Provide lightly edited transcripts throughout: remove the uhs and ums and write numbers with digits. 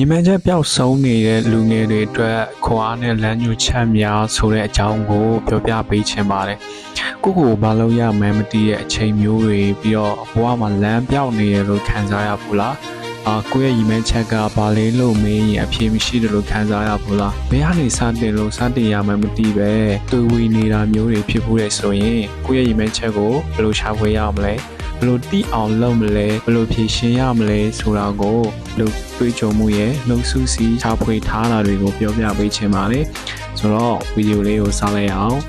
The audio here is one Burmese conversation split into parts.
ညီမချက်ပျောက်ဆုံးနေတဲ့လူငယ်တွေအတွက်ခွာနဲ့လမ်းညွှန်ချက်များဆိုတဲ့အကြောင်းကိုပြောပြပေးချင်ပါတယ်။ကိုကိုဘာလို့ရမှန်းမသိတဲ့အချိန်မျိုးတွေပြီးတော့ဘဝမှာလမ်းပြောက်နေရလို့ခံစားရဘူးလား။ကိုယ့်ရဲ့ညီမချက်ကဘာလဲလို့မင်းရင်အဖြေမရှိတယ်လို့ခံစားရဘူးလား။ဘယ်ကနေစတင်လို့စတင်ရမှန်းမသိပဲတွေ့ဝေနေတာမျိုးတွေဖြစ်ဖို့လေဆိုရင်ကိုယ့်ရဲ့ညီမချက်ကိုဘယ်လိုရှာဖွေရမလဲ။ဘယ်လိုတိအောင်လုပ်မလဲဘယ်လိုဖြေရှင်းရမလဲဆိုတာကိုလုပ်တွေးကြုံမှုရဲ့လုံစုစီချဖွေထားတာတွေကိုပြောပြပေးချင်ပါတယ်ဆိုတော့ဗီဒီယိုလေးကိုစလိုက်အောင်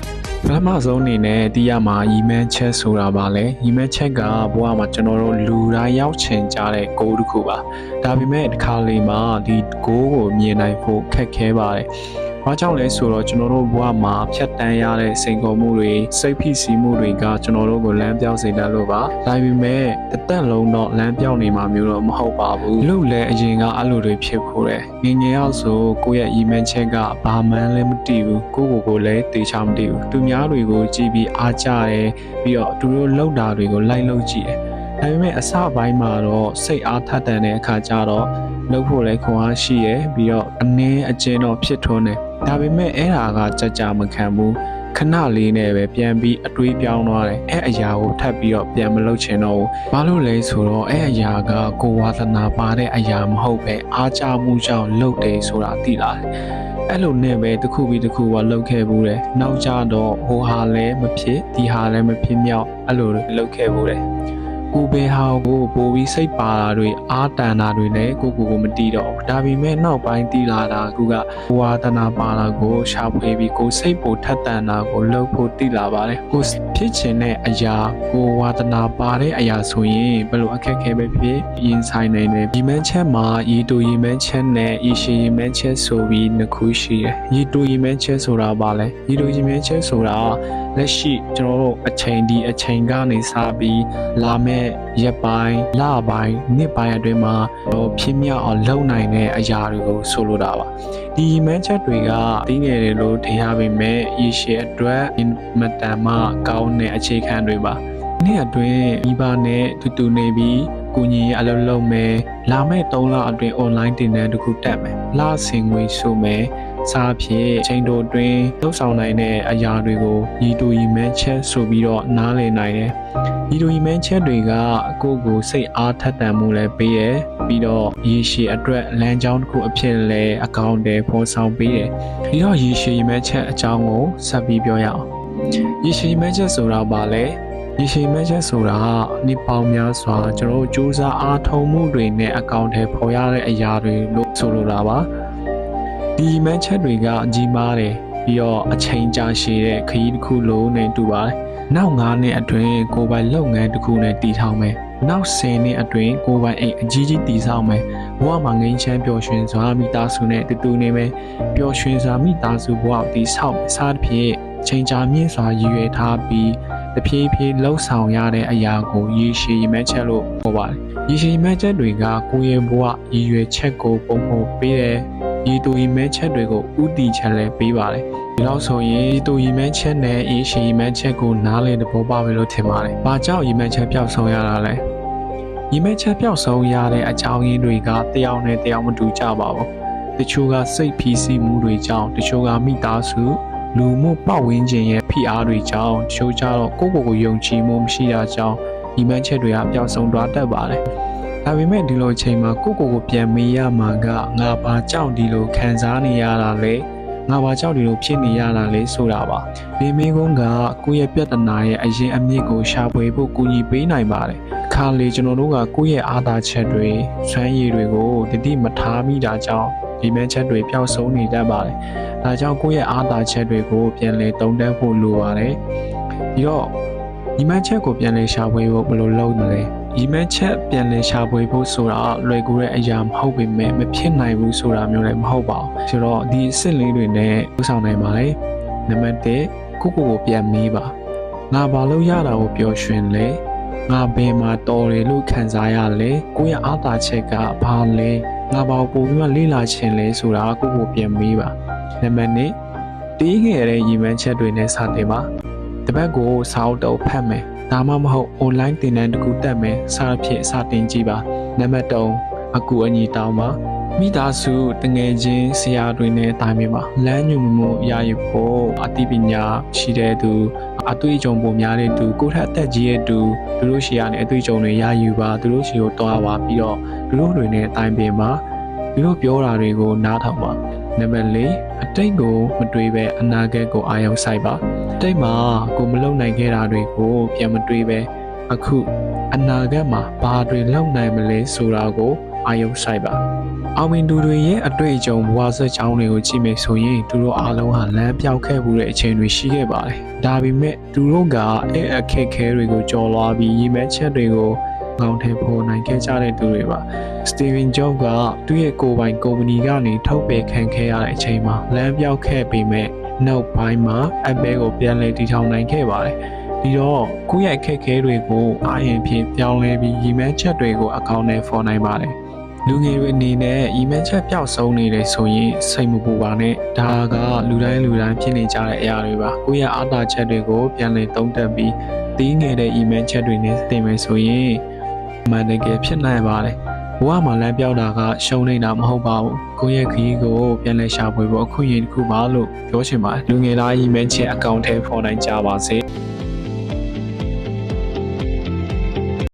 ပထမဆုံးအနေနဲ့တီးရမှာရီမန်းချက်ဆိုတာပါလေရီမန်းချက်ကဘဝမှာကျွန်တော်တို့လူတိုင်းရောက်ချင်ကြတဲ့ဂိုးတစ်ခုပါဒါပေမဲ့တစ်ခါလေမှာဒီဂိုးကိုမြင်နိုင်ဖို့ခက်ခဲပါတယ်ဘာကြောင့်လဲဆိုတော့ကျွန်တော်တို့ဘဝမှာဖြတ်တန်းရတဲ့စိန်ခေါ်မှုတွေစိတ်ဖိစီးမှုတွေကကျွန်တော်တို့ကိုလမ်းပြောင်းစေတတ်လို့ပါဒါပေမဲ့အသက်လုံးတော့လမ်းပြောင်းနေမှာမျိုးတော့မဟုတ်ပါဘူးလို့လည်းအရင်ကအလိုတွေဖြစ်ဖို့တယ်ငငယ်ရောက်ဆိုကိုယ့်ရဲ့ရီမန်းချက်ကဘာမှန်းလည်းမသိဘူးကိုလည်းတေချာမသိဘူးသူများတွေကိုကြည့်ပြီးအားကြတယ်ပြီးတော့သူတို့လှုပ်တာတွေကိုလိုက်လှုပ်ကြည့်တယ်ဒါပေမဲ့အစပိုင်းမှာတော့စိတ်အားထက်သန်တဲ့အခါကျတော့လုပ်ဖို့လည်းခွန်အားရှိရပြီးတော့အနည်းအကျဉ်းတော့ဖြစ်ထွန်းတယ်ဒါပေမဲ့အဲ့ဒါကကြမခံဘူးခဏလေးနဲ့ပဲပြန်ပြီးအတွေးပြောင်းသွားတယ်အဲ့အရာကိုထပ်ပြီးတော့ပြန်မလုပ်ချင်တော့ဘူးဘာလို့လဲဆိုတော့အဲ့အရာကကိုဝါသနာပါတဲ့အရာမဟုတ်ပဲအားကြမှုကြောင့်လုပ်တယ်ဆိုတာသိလာတယ်အဲ့လိုနဲ့ပဲတစ်ခုပြီးတစ်ခုကလုပ်ခဲ့ဘူးတယ်နောက်ကြတော့ဟိုဟာလည်းမဖြစ်ဒီဟာလည်းမဖြစ်မြောက်အဲ့လိုလုပ်ခဲ့ဘူးတယ်ကိုဘယ်ဟာကိုပိုပြီးစိတ်ပါတာတွေအားတန်တာတွေလည်းကိုမတီးတော့ဒါပေမဲ့နောက်ပိုင်းတီးလာတာကဝါသနာပါတာကိုရှာဖွေပြီးကိုစိတ်ပိုထက်တန်တာကိုလှုပ်ဖို့တီးလာပါတယ်ကိုဖြစ်ချင်တဲ့အရာကိုဝါသနာပါတဲ့အရာဆိုရင်ဘယ်လိုအခက်အခဲပဲဖြစ်ရင်ဆိုင်နိုင်တယ်ဒီမန်းချက်မှာရီတူရီမန်းချက်နဲ့ရီရှည်ရီမန်းချက်ဆိုပြီးနှစ်ခုရှိတယ်ရီတူရီမန်းချက်ဆိုတာပါလဲရီတူရီမန်းချက်ဆိုတာလက်ရှိကျွန်တော်တို့အချိန်ကနေစပြီးလာမဲ့ရက်ပိုင်းလပိုင်းနှစ်ပိုင်းအတွင်းမှာဖြစ်မြောက်အောင်လုပ်နိုင်တဲ့အရာတွေကိုဆိုလိုတာပါဒီမန်းချက်တွေကတင်းငယ်တယ်လို့ထင်ရပေမဲ့ရရှိအတွက်မတန်မှကောင်းတဲ့အခြေခံတွေပါနေ့အတွင်းမိဘနဲ့တူနေပြီးကိုကြီးအလုပ်လုပ်မယ်လာမဲ့3လအတွင်း online တင်တဲ့တခုတက်မယ်လဆင်ငွေဆိုမယ်စားဖြစ်ချိန်တိုအတွင်းလှုပ်ဆောင်နိုင်တဲ့အရာတွေကိုရီတူရီမန်းချက်ဆိုပြီးတော့နားလည်နိုင်တယ်ရီတူရီမန်းချက်တွေကကိုစိတ်အားထက်သန်မှုလည်းပေးရပြီးတော့ရေရှည်အတွက်လမ်းကြောင်းတစ်ခုအဖြစ်လည်းအကောင့်တွေဖော်ဆောင်ပေးတယ်ဒီတော့ရေရှည်မန်းချက်အကြောင်းကိုဆက်ပြီးပြောရအောင်ရေရှည်မန်းချက်ဆိုတာဘာလဲရေရှည်မန်းချက်ဆိုတာနှစ်ပေါင်းများစွာကျွန်တော်တို့စူးစမ်းအားထုတ်မှုတွေနဲ့အကောင့်တွေဖော်ရတဲ့အရာတွေလို့ဆိုလိုတာပါဒီမန်းချက်တွေကကြီးမားတယ်ပြီးတော့အချိန်ကြာရှည်တဲ့ခရီးတစ်ခုလုံးနဲ့တူပါတယ်နောက်9နှစ်အတွင်းကိုယ်ပိုင်လုပ်ငန်းတစ်ခုနဲ့တည်ထောင်မယ်နောက်10နှစ်အတွင်းကိုယ်ပိုင်အိမ်အကြီးကြီးတည်ဆောက်မယ်ဘဝမှာငြိမ်းချမ်းပျော်ရွှင်စွာမိသားစုနဲ့တူနေမယ်ပျော်ရွှင်စွာမိသားစုဘဝတည်ဆောက်မယ်စသဖြင့်ချိန်ကြာမြင့်စွာရည်ရွယ်ထားပြီးတဖြည်းဖြည်းလှုပ်ဆောင်ရတဲ့အရာကိုရေရှည်မှန်းချက်လို့ခေါ်ပါတယ်ရေရှည်မှန်းချက်တွေကကိုယ့်ရဲ့ဘဝရည်ရွယ်ချက်ကိုပုံဖော်ပေးတယ်ရီတူရီမန်းချက်တွေကိုဥတီချက်လည်းပေးပါတယ်ဒီလောက်ဆိုရင်ရီတူရီမန်းချက်နဲ့ရေရှည်ရီမန်းချက်ကိုနားလည်သဘောပေါက်ပြီလို့ထင်ပါတယ်။ဘာကြောင့်ရီမန်းချက်ပျောက်ဆုံးရတာလဲ။ရီမန်းချက်ပျောက်ဆုံးရတဲ့အကြောင်းရင်းတွေကတယောက်နဲ့တယောက်မတူကြပါဘူး။တချို့ကစိတ်ဖိစီးမှုတွေကြောင့်တချို့ကမိသားစုလူမှုပတ်ဝန်းကျင်ရဲ့ဖိအားတွေကြောင့်တချို့ကျတော့ကိုယုံကြည်မှုမရှိတာကြောင့်ရီမန်းချက်တွေကပျောက်ဆုံးသွားတတ်ပါတယ်။ဒါပေမဲ့ဒီလိုအချိန်မှာကိုပြန်မေးရမှာကငါဘာကြောင့်ဒီလိုခံစားနေရတာလဲငါဘာကြောင့်ဒီလိုဖြစ်နေရတာလဲဆိုတာပါဒီမိကုန်းကကိုယ့်ရဲ့ပြဿနာရဲ့အရင်အမြစ်ကိုရှာဖွေဖို့ကူညီပေးနိုင်ပါတယ်ခါလေကျွန်တော်တို့ကကိုယ့်ရဲ့အားသာချက်တွေစွမ်းရည်တွေကိုတတိမထားမိတာကြောင့်ဒီမဲချက်တွေပျောက်ဆုံးနေတတ်ပါတယ်ဒါကြောင့်ကိုယ့်ရဲ့အားသာချက်တွေကိုပြန်လည်သုံးသပ်ဖို့လိုပါတယ်ပြီးတော့ဒီမဲချက်ကိုပြန်လည်ရှာဖွေဖို့ဘယ်လိုလုပ်မလဲဒီမန်းချက်ပြန်လည်ရှာဖွေဖို့ဆိုတာလွယ်ကူတဲ့အရာမဟုတ်ပေမဲ့မဖြစ်နိုင်ဘူးဆိုတာမျိုးလည်းမဟုတ်ပါဘူးဆိုတော့ဒီအစစ်လေးတွေနဲ့ဥဆောင်နိုင်ပါလေနံပါတ်1ကိုပြန်မေးပါငါဘာလို့ရတာကိုပျော်ရွှင်လဲငါဘယ်မှာတော်တယ်လို့ခံစားရလဲကိုယ့်ရဲ့အားသာချက်ကဘာလဲငါဘာပိုပြီးမှလေ့လာချင်လဲဆိုတာကိုပြန်မေးပါနံပါတ်2တီးခဲ့တဲ့ရီမန်းချက်တွေနဲ့စတင်ပါတပတ်ကိုစာအုပ်တော့ဖတ်မယ်ဒါမှမဟုတ် online သင်တန်းတစ်ခုတက်မယ်စသဖြင့်စတင်ကြည့်ပါနံပါတ်3အကူအညီတောင်းပါ မိသားစုတငယ်ချင်းဆရာတွေနဲ့တိုင်ပင်ပါလမ်းညွှန်မှုရယူဖို့အသိပညာရှိတဲ့သူအတွေ့အကြုံပုံများတဲ့သူကိုယ်ထက်အသက်ကြီးတဲ့သူသူတို့ရှိရတဲ့အတွေ့အကြုံတွေရယူပါသူတို့ရှိကိုတွားပါပြီးတော့သူတို့တွေနဲ့တိုင်ပင်ပါသူတို့ပြောတာတွေကိုနားထောင်ပါနံပါတ်၄အတိတ်ကိုမတွေးပဲအနာဂတ်ကိုအာရုံစိုက်ပါအတိတ်မှာကိုမလုပ်နိုင်ခဲ့တာတွေကိုပြန်မတွေးပဲအခုအနာဂတ်မှာဘာတွေလုပ်နိုင်မလဲဆိုတာကိုအာရုံစိုက်ပါအောင်မြင်သူတွေရဲ့အတွေ့အကြုံဘဝဆက်ချောင်းတွေကိုကြည့်မယ်ဆိုရင်သူတို့အားလုံးဟာလမ်းပြောက်ခဲ့မှုတဲ့အချိန်တွေရှိခဲ့ပါတယ်။ဒါပေမဲ့သူတို့ကအခက်အခဲတွေကိုကျော်လွှားပြီးရည်မှန်းချက်တွေကိုကောင်းထည့်ဖို့နိုင်ခဲ့ကြတဲ့သူတွေပါ။ Steven Jobs ကသူ့ရဲ့ကိုယ်ပိုင်ကုမ္ပဏီကနေထုတ်ပယ်ခံခဲ့ရတဲ့အချိန်မှာလမ်းပြောက်ခဲ့ပေမဲ့နောက်ပိုင်းမှာ Apple ကိုပြန်လည်တည်ထောင်နိုင်ခဲ့ပါတယ်။ပြီးတော့ကိုယ့်ရဲ့အခက်အခဲတွေကိုအားရင်ဖြင့်ပြောင်းလဲပြီးရည်မှန်းချက်တွေကိုအကောင့်နဲ့ဖော်နိုင်ပါတယ်။လူငယ်တွေအနေနဲ့ရီမန်ချက်ပျောက်ဆုံးနေတယ်ဆိုရင်စိတ်မပူပါနဲ့ဒါကလူတိုင်းဖြစ်နေကြတဲ့အရာတွေပါကိုယ့်ရဲ့အားသာချက်တွေကိုပြန်လည်သုံးသပ်ပြီးတီးငယ်တဲ့ရီမန်ချက်တွေနဲ့သင်မယ်ဆိုရင်မှန်တကယ်ဖြစ်နိုင်ပါတယ်ဘဝမှာလမ်းပြောက်တာကရှုံးနေတာမဟုတ်ပါဘူးကိုယ့်ရဲ့ခရီးကိုပြန်လည်ရှာဖွေဖို့အခွင့်အရေးတစ်ခုပါလို့ပြောချင်ပါတယ်လူငယ်သားရီမန်ချက်အကောင့်ထဲပေါ်နိုင်ကြပါစေ